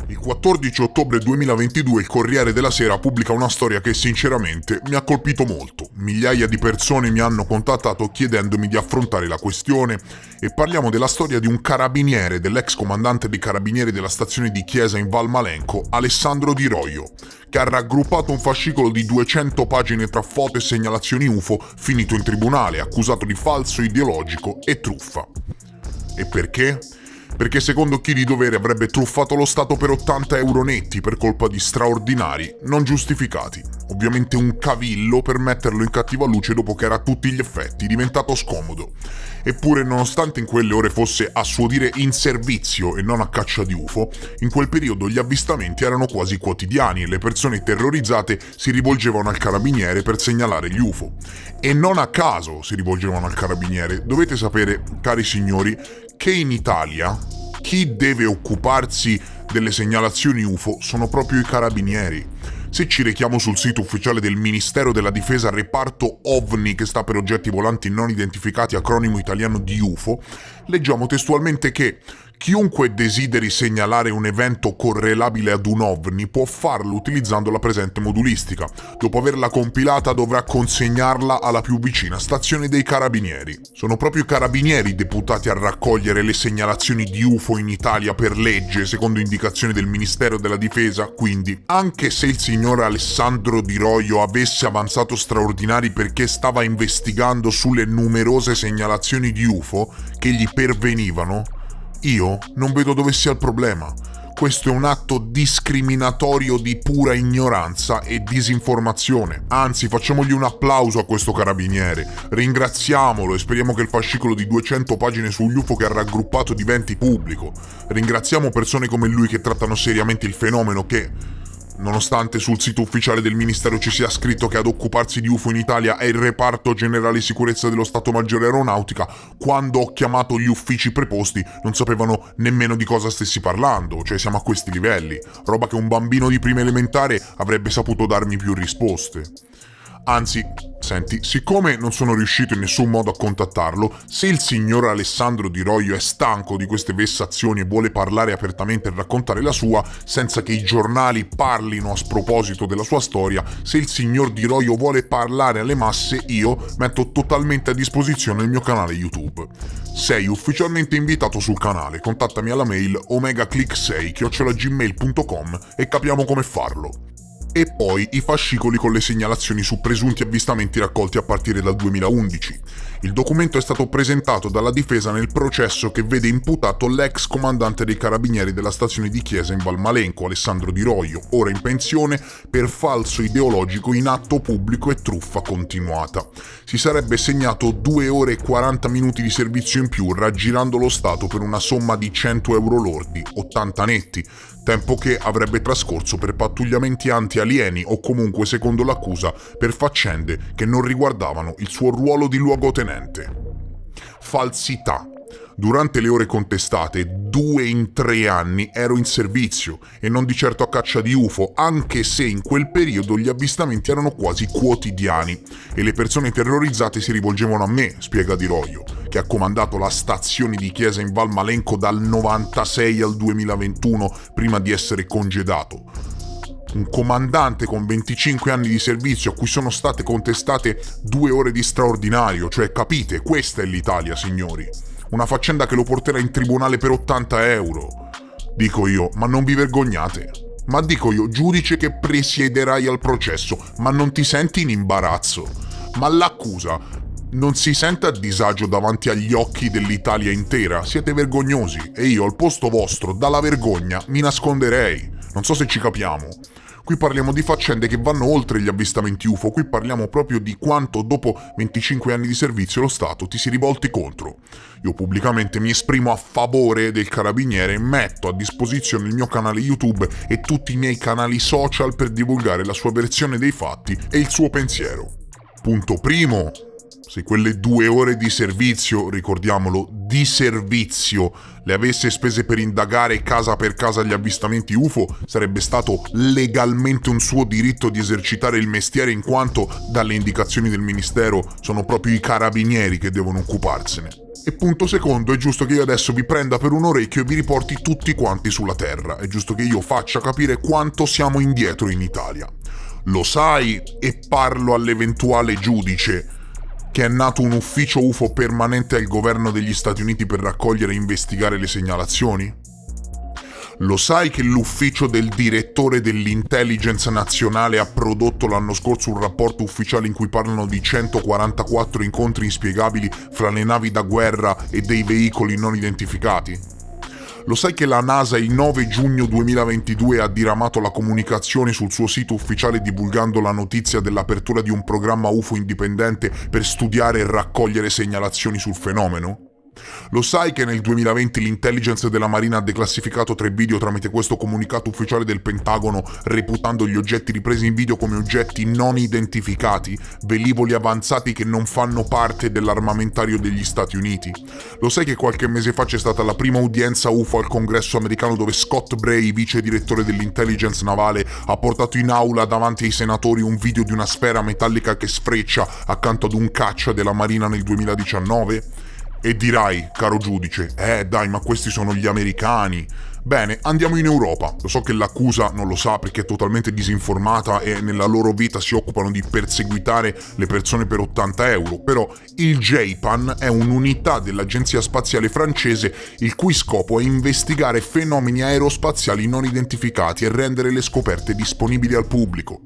Il 14 ottobre 2022 il Corriere della Sera pubblica una storia che sinceramente mi ha colpito molto. Migliaia di persone mi hanno contattato chiedendomi di affrontare la questione e parliamo della storia di un carabiniere, dell'ex comandante dei carabinieri della stazione di Chiesa in Val Malenco, Alessandro Di Roio, che ha raggruppato un fascicolo di 200 pagine tra foto e segnalazioni UFO, finito in tribunale, accusato di falso ideologico e truffa. E perché? Perché secondo chi di dovere avrebbe truffato lo Stato per 80 euro netti per colpa di straordinari non giustificati. Ovviamente un cavillo per metterlo in cattiva luce dopo che era a tutti gli effetti diventato scomodo. Eppure, nonostante in quelle ore fosse a suo dire in servizio e non a caccia di UFO, in quel periodo gli avvistamenti erano quasi quotidiani e le persone terrorizzate si rivolgevano al carabiniere per segnalare gli UFO. E non a caso si rivolgevano al carabiniere. Dovete sapere, cari signori, che in Italia chi deve occuparsi delle segnalazioni UFO sono proprio i carabinieri. Se ci rechiamo sul sito ufficiale del Ministero della Difesa reparto OVNI, che sta per oggetti volanti non identificati, acronimo italiano di UFO, leggiamo testualmente che chiunque desideri segnalare un evento correlabile ad un OVNI può farlo utilizzando la presente modulistica. Dopo averla compilata dovrà consegnarla alla più vicina stazione dei carabinieri. Sono proprio i carabinieri deputati a raccogliere le segnalazioni di UFO in Italia per legge, secondo indicazioni del Ministero della Difesa, quindi anche se il signor Alessandro Di Roio avesse avanzato straordinari perché stava investigando sulle numerose segnalazioni di UFO che gli pervenivano, io non vedo dove sia il problema. Questo è un atto discriminatorio di pura ignoranza e disinformazione. Anzi, facciamogli un applauso a questo carabiniere, ringraziamolo e speriamo che il fascicolo di 200 pagine sugli UFO che ha raggruppato diventi pubblico. Ringraziamo persone come lui che trattano seriamente il fenomeno che, nonostante sul sito ufficiale del Ministero ci sia scritto che ad occuparsi di UFO in Italia è il reparto generale sicurezza dello Stato Maggiore Aeronautica, quando ho chiamato gli uffici preposti non sapevano nemmeno di cosa stessi parlando, cioè siamo a questi livelli, roba che un bambino di prima elementare avrebbe saputo darmi più risposte. Anzi, senti, siccome non sono riuscito in nessun modo a contattarlo, se il signor Alessandro Di Roio è stanco di queste vessazioni e vuole parlare apertamente e raccontare la sua, senza che i giornali parlino a sproposito della sua storia, se il signor Di Roio vuole parlare alle masse, io metto totalmente a disposizione il mio canale YouTube. Sei ufficialmente invitato sul canale, contattami alla mail omegaclick6@gmail.com e capiamo come farlo. E poi i fascicoli con le segnalazioni su presunti avvistamenti raccolti a partire dal 2011. Il documento è stato presentato dalla difesa nel processo che vede imputato l'ex comandante dei carabinieri della stazione di Chiesa in Val Malenco, Alessandro Di Roio, ora in pensione per falso ideologico in atto pubblico e truffa continuata. Si sarebbe segnato 2 ore e 40 minuti di servizio in più raggirando lo Stato per una somma di 100 euro lordi, 80 netti, tempo che avrebbe trascorso per pattugliamenti anti-alieni o comunque, secondo l'accusa, per faccende che non riguardavano il suo ruolo di luogotenente. Falsità. Durante le ore contestate, 2 in 3 anni ero in servizio e non di certo a caccia di UFO, anche se in quel periodo gli avvistamenti erano quasi quotidiani e le persone terrorizzate si rivolgevano a me, spiega Di Roio, che ha comandato la stazione di Chiesa in Val Malenco dal 96 al 2021 prima di essere congedato. Un comandante con 25 anni di servizio a cui sono state contestate 2 ore di straordinario, cioè capite, questa è l'Italia, signori. Una faccenda che lo porterà in tribunale per 80 euro. Dico io, ma non vi vergognate? Ma dico io, giudice che presiederai al processo, ma non ti senti in imbarazzo? Ma l'accusa non si sente a disagio davanti agli occhi dell'Italia intera? Siete vergognosi e io al posto vostro, dalla vergogna, mi nasconderei. Non so se ci capiamo. Qui parliamo di faccende che vanno oltre gli avvistamenti UFO, qui parliamo proprio di quanto dopo 25 anni di servizio lo Stato ti si rivolti contro. Io pubblicamente mi esprimo a favore del carabiniere e metto a disposizione il mio canale YouTube e tutti i miei canali social per divulgare la sua versione dei fatti e il suo pensiero. Punto primo. Se quelle 2 ore di servizio, ricordiamolo, di servizio, le avesse spese per indagare casa per casa gli avvistamenti UFO, sarebbe stato legalmente un suo diritto di esercitare il mestiere, in quanto dalle indicazioni del ministero sono proprio i carabinieri che devono occuparsene. E punto secondo, è giusto che io adesso vi prenda per un orecchio e vi riporti tutti quanti sulla terra. È giusto che io faccia capire quanto siamo indietro in Italia. Lo sai, e parlo all'eventuale giudice, che è nato un ufficio UFO permanente al governo degli Stati Uniti per raccogliere e investigare le segnalazioni? Lo sai che l'ufficio del direttore dell'intelligence nazionale ha prodotto l'anno scorso un rapporto ufficiale in cui parlano di 144 incontri inspiegabili fra le navi da guerra e dei veicoli non identificati? Lo sai che la NASA il 9 giugno 2022 ha diramato la comunicazione sul suo sito ufficiale divulgando la notizia dell'apertura di un programma UFO indipendente per studiare e raccogliere segnalazioni sul fenomeno? Lo sai che nel 2020 l'intelligence della Marina ha declassificato 3 video tramite questo comunicato ufficiale del Pentagono, reputando gli oggetti ripresi in video come oggetti non identificati, velivoli avanzati che non fanno parte dell'armamentario degli Stati Uniti? Lo sai che qualche mese fa c'è stata la prima udienza UFO al Congresso americano dove Scott Bray, vice direttore dell'intelligence navale, ha portato in aula davanti ai senatori un video di una sfera metallica che sfreccia accanto ad un caccia della Marina nel 2019? E dirai, caro giudice, dai, ma questi sono gli americani. Bene, andiamo in Europa. Lo so che l'accusa non lo sa perché è totalmente disinformata e nella loro vita si occupano di perseguitare le persone per 80 euro, però il JPAN è un'unità dell'Agenzia Spaziale francese il cui scopo è investigare fenomeni aerospaziali non identificati e rendere le scoperte disponibili al pubblico.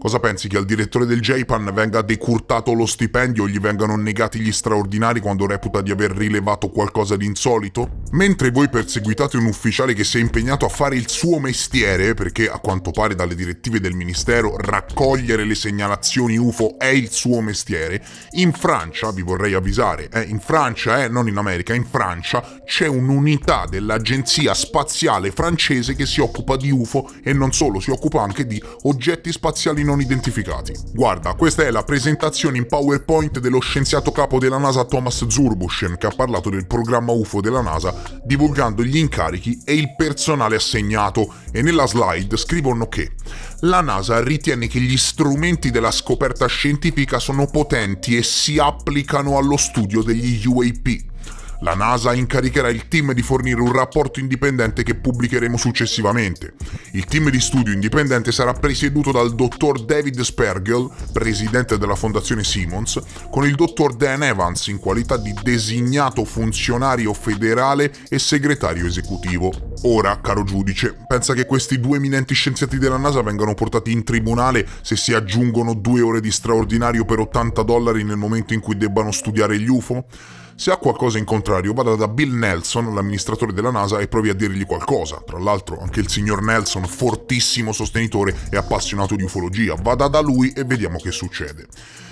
Cosa pensi, che al direttore del JPAN venga decurtato lo stipendio o gli vengano negati gli straordinari quando reputa di aver rilevato qualcosa di insolito? Mentre voi perseguitate un ufficiale che si è impegnato a fare il suo mestiere, perché a quanto pare dalle direttive del ministero raccogliere le segnalazioni UFO è il suo mestiere, in Francia, vi vorrei avvisare, in Francia, non in America, in Francia c'è un'unità dell'Agenzia Spaziale francese che si occupa di UFO e non solo, si occupa anche di oggetti spaziali non identificati. Guarda, questa è la presentazione in PowerPoint dello scienziato capo della NASA Thomas Zurbuchen, che ha parlato del programma UFO della NASA divulgando gli incarichi e il personale assegnato, e nella slide scrivono che la NASA ritiene che gli strumenti della scoperta scientifica sono potenti e si applicano allo studio degli UAP. La NASA incaricherà il team di fornire un rapporto indipendente che pubblicheremo successivamente. Il team di studio indipendente sarà presieduto dal dottor David Spergel, presidente della Fondazione Simmons, con il dottor Dan Evans in qualità di designato funzionario federale e segretario esecutivo. Ora, caro giudice, pensa che questi 2 eminenti scienziati della NASA vengano portati in tribunale se si aggiungono 2 ore di straordinario per $80 nel momento in cui debbano studiare gli UFO? Se ha qualcosa in contrario, vada da Bill Nelson, l'amministratore della NASA, e provi a dirgli qualcosa. Tra l'altro, anche il signor Nelson, fortissimo sostenitore e appassionato di ufologia. Vada da lui e vediamo che succede.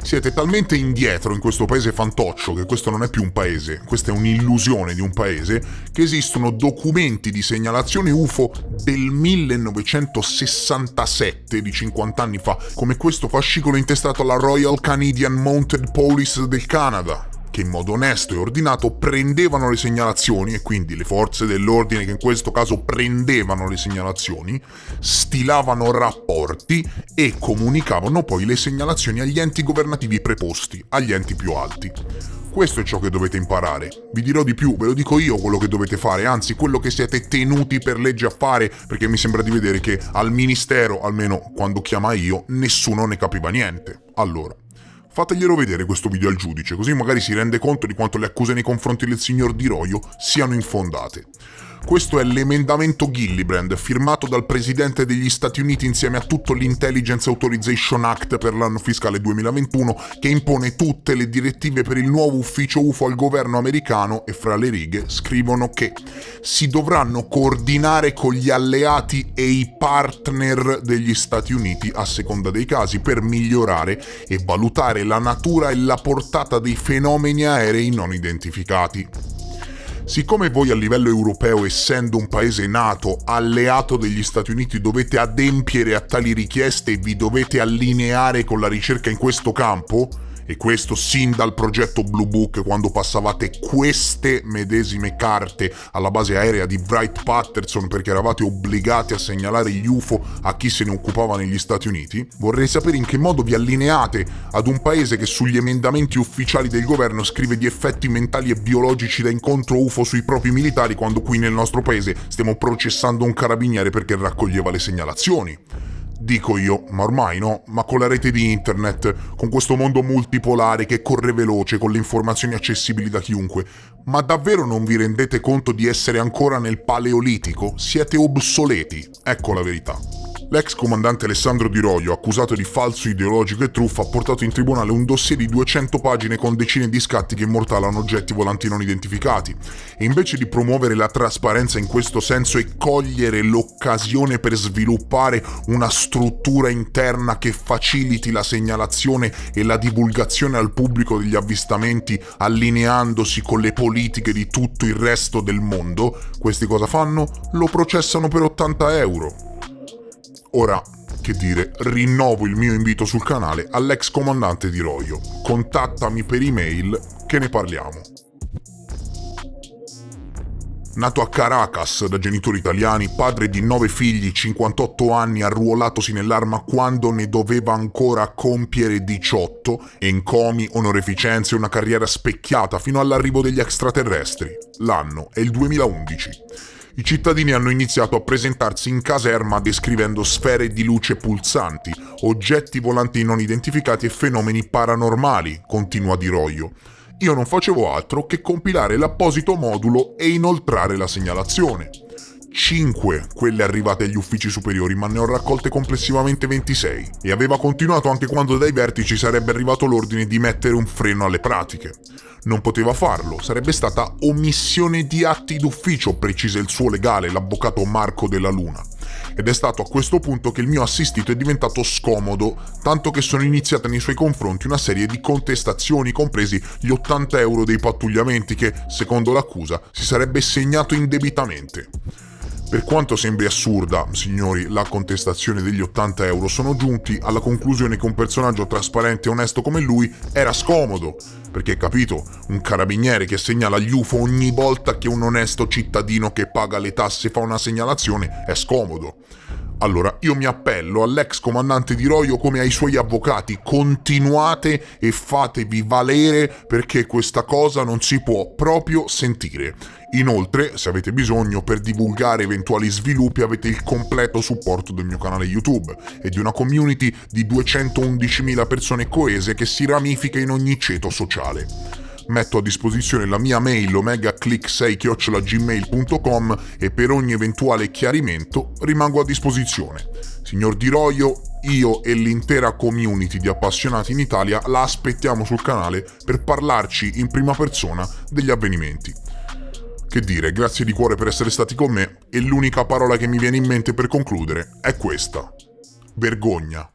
Siete talmente indietro in questo paese fantoccio, che questo non è più un paese, questa è un'illusione di un paese, che esistono documenti di segnalazione UFO del 1967, di 50 anni fa, come questo fascicolo intestato alla Royal Canadian Mounted Police del Canada, che in modo onesto e ordinato prendevano le segnalazioni, e quindi le forze dell'ordine che in questo caso prendevano le segnalazioni, stilavano rapporti e comunicavano poi le segnalazioni agli enti governativi preposti, agli enti più alti. Questo è ciò che dovete imparare. Vi dirò di più, ve lo dico io quello che dovete fare, anzi quello che siete tenuti per legge a fare, perché mi sembra di vedere che al ministero, almeno quando chiama io, nessuno ne capiva niente. Allora, fateglielo vedere questo video al giudice, così magari si rende conto di quanto le accuse nei confronti del signor Di Roio siano infondate. Questo è l'emendamento Gillibrand, firmato dal presidente degli Stati Uniti insieme a tutto l'Intelligence Authorization Act per l'anno fiscale 2021, che impone tutte le direttive per il nuovo ufficio UFO al governo americano e fra le righe scrivono che si dovranno coordinare con gli alleati e i partner degli Stati Uniti a seconda dei casi per migliorare e valutare la natura e la portata dei fenomeni aerei non identificati. Siccome voi a livello europeo, essendo un paese NATO, alleato degli Stati Uniti, dovete adempiere a tali richieste e vi dovete allineare con la ricerca in questo campo, e questo sin dal progetto Blue Book, quando passavate queste medesime carte alla base aerea di Wright-Patterson perché eravate obbligati a segnalare gli UFO a chi se ne occupava negli Stati Uniti, vorrei sapere in che modo vi allineate ad un paese che sugli emendamenti ufficiali del governo scrive di effetti mentali e biologici da incontro UFO sui propri militari, quando qui nel nostro paese stiamo processando un carabiniere perché raccoglieva le segnalazioni. Dico io, ma ormai no, ma con la rete di internet, con questo mondo multipolare che corre veloce, con le informazioni accessibili da chiunque, ma davvero non vi rendete conto di essere ancora nel Paleolitico? Siete obsoleti, ecco la verità. L'ex comandante Alessandro Di Roio, accusato di falso ideologico e truffa, ha portato in tribunale un dossier di 200 pagine con decine di scatti che immortalano oggetti volanti non identificati. E invece di promuovere la trasparenza in questo senso e cogliere l'occasione per sviluppare una struttura interna che faciliti la segnalazione e la divulgazione al pubblico degli avvistamenti, allineandosi con le politiche di tutto il resto del mondo, questi cosa fanno? Lo processano per 80 euro. Ora, che dire, rinnovo il mio invito sul canale all'ex comandante Di Roio. Contattami per email che ne parliamo. Nato a Caracas da genitori italiani, padre di 9 figli, 58 anni, arruolatosi nell'arma quando ne doveva ancora compiere 18, encomi, onoreficenze e una carriera specchiata fino all'arrivo degli extraterrestri. L'anno è il 2011. I cittadini hanno iniziato a presentarsi in caserma descrivendo sfere di luce pulsanti, oggetti volanti non identificati e fenomeni paranormali, continua Di Roio. Io non facevo altro che compilare l'apposito modulo e inoltrare la segnalazione. 5 quelle arrivate agli uffici superiori, ma ne ho raccolte complessivamente 26. E aveva continuato anche quando dai vertici sarebbe arrivato l'ordine di mettere un freno alle pratiche. Non poteva farlo, sarebbe stata omissione di atti d'ufficio, precisa il suo legale, l'avvocato Marco Della Luna. Ed è stato a questo punto che il mio assistito è diventato scomodo, tanto che sono iniziate nei suoi confronti una serie di contestazioni, compresi gli 80 euro dei pattugliamenti che, secondo l'accusa, si sarebbe segnato indebitamente. Per quanto sembri assurda, signori, la contestazione degli 80 euro, sono giunti alla conclusione che un personaggio trasparente e onesto come lui era scomodo. Perché, capito, un carabiniere che segnala gli UFO ogni volta che un onesto cittadino che paga le tasse fa una segnalazione è scomodo. Allora, io mi appello all'ex comandante Di Roio come ai suoi avvocati: continuate e fatevi valere, perché questa cosa non si può proprio sentire. Inoltre, se avete bisogno per divulgare eventuali sviluppi, avete il completo supporto del mio canale YouTube e di una community di 211.000 persone coese che si ramifica in ogni ceto sociale. Metto a disposizione la mia mail omegaclick6@gmail.com e per ogni eventuale chiarimento rimango a disposizione. Signor Di Roio, io e l'intera community di appassionati in Italia la aspettiamo sul canale per parlarci in prima persona degli avvenimenti. Che dire, grazie di cuore per essere stati con me e l'unica parola che mi viene in mente per concludere è questa: vergogna.